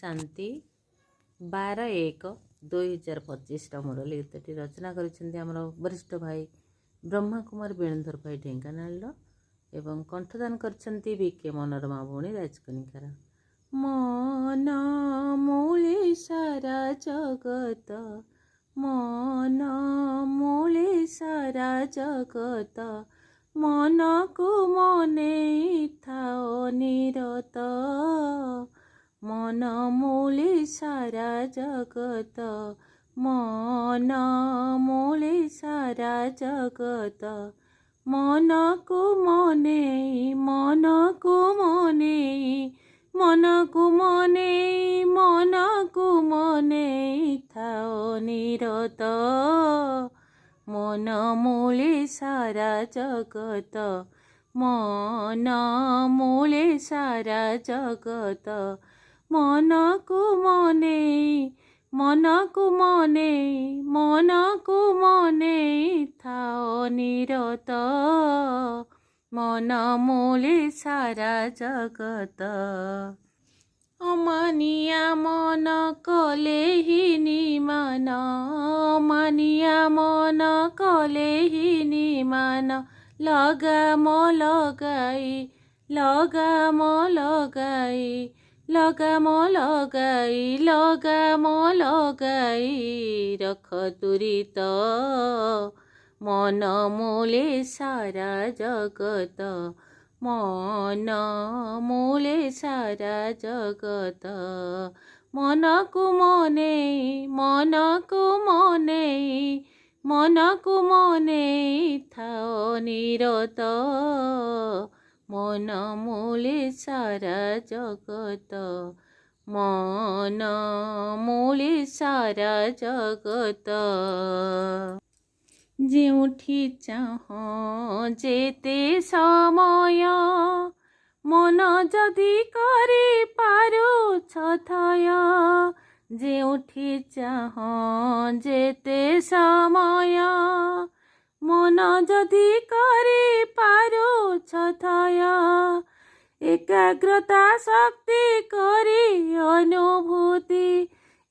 शांति 12/1/2025 मुरली गीतटी रचना कर वरिष्ठ भाई ब्रह्मा कुमार बेणुधर भाई ढेंकानाल एवं कंठदान करछंती बीके मनोरमा भौणी राजकनिकार। मन मूले सारा जगत, मन मूले सारा जगत, मन को मने थाओ निरत, मन मूले सारा जगत, मन मूले सारा जगत, मन को मने, मन को मने, मन को मने, मन को मने थाओ निरत, मन मूले सारा जगत, मन मूले सारा जगत, मन को मने, मन को मने, मन को मने थाओ निरत, मन मूले सारा जगत। अमानिया मन कले ही निमान, अमानिया मन कले ही निमान, लगाम लगाई, लगाम लगाई, लगाम लगाई, लगाम लगाई रख तुरित, मन मूले सारा जगत, मन मूले सारा जगत, मन को मने, मन को मने, मन को मने थाओ निरत, मन मूले सारा जगत, मन मूले सारा जगत। जेउठी चाह जेते समय, मन जदि करि पारुछ थय, जेउठी चाह जेते समय, मन जदि करि पारुछ थय, एकाग्रता शक्ति करी अनुभूति,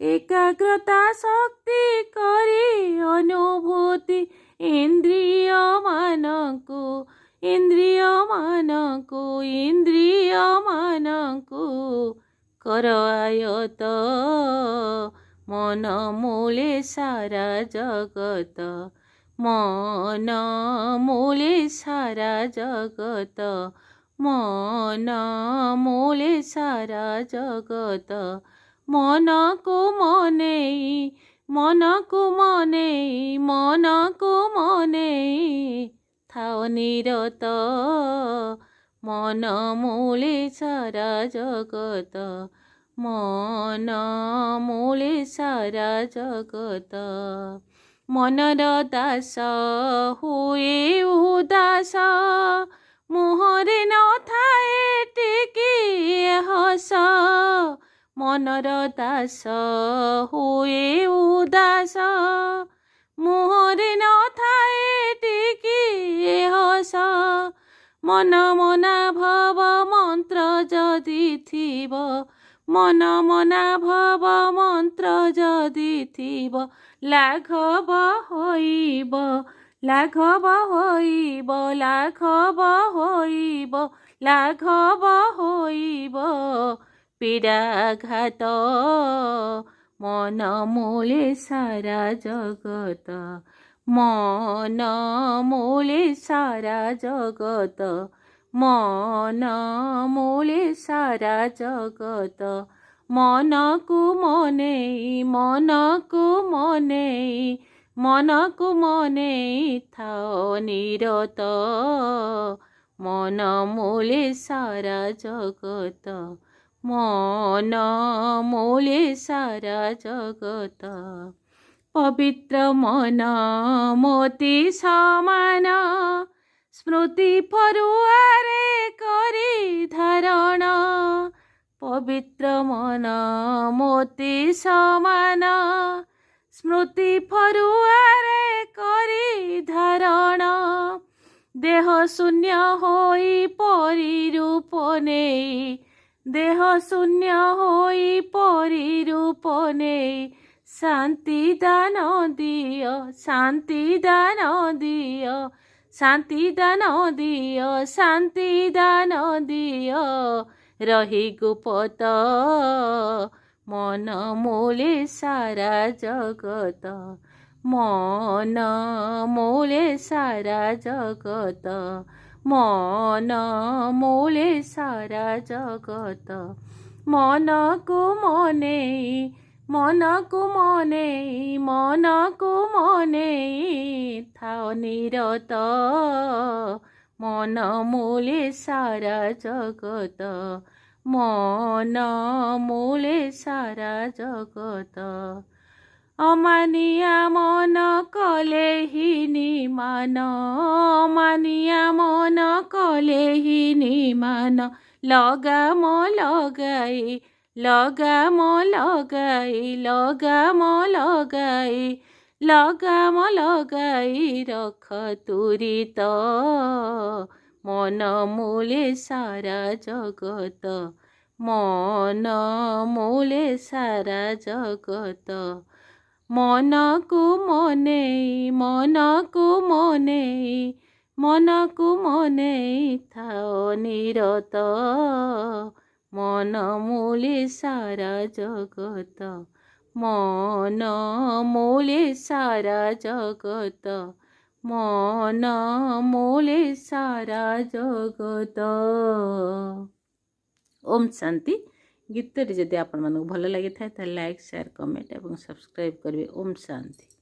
एकाग्रता शक्ति करी अनुभूति, इंद्रिय मानकु, इंद्रिय मानकु, इंद्रिय मानकु कर आयत, मन मूले सारा जगत, मन मूले सारा जगत, मन मूले सारा जगत, मन को मने, मन को मने, मन को मने थाओ निरत, मन मूले सारा जगत, मन मूले सारा जगत। मनर दास हुए उदास, मुहरे न थाए टिकिए हस, मनर दास हुए उदास, मुहरे न थाए टिकिए हस, मन मना भव मंत्र जदि थिब, मन मना भव मंत्र जदि थिब, लाघव होइब, लाघव होइब, लाघव होइब, लाघव होइब पीड़ाघात, मन मूले सारा जगत, मन मूले सारा जगत, मन मूले सारा जगत, मन को मने, मन को मने, मन को मने थाओ निरत, मन मूले सारा जगत, मन मूले सारा जगत। पवित्र मन मोती समान, स्मृति फरुआरे करी धारण, पवित्र मन मोती समान, स्मृति फरुआरे करी धारण, देह शून्य होई परि रूप नेई, देह शून्य होई परी रूप नेई शांति दान दियो शांति दान दियो शांति दान दियो शांति दान दियो रही गुप्त मन मूले सारा जगत मन मूले सारा जगत मन मूले सारा जगत मन को मने मन को मने मन को मने थाओ निरत मन मूले सारा जगत मन मूले सारा जगत अमानिया मन कले ही निमान अमानिया मन कले ही निमान लगाम लगाई लगाम लगाई लगाम लगाई लगाम लगाई रख तुरित मन मूले सारा जगत मन मूले सारा जगत मन को मने मन को मने मन को मने थाओ निरत मन मूले सारा जगत मन मूले सारा जगत मन मूले सारा जगत। ओम शांति। गीतटी जदि आपण मानक भल लगी था लाइक शेयर कमेंट और सब्सक्राइब करेंगे। ओम शांति।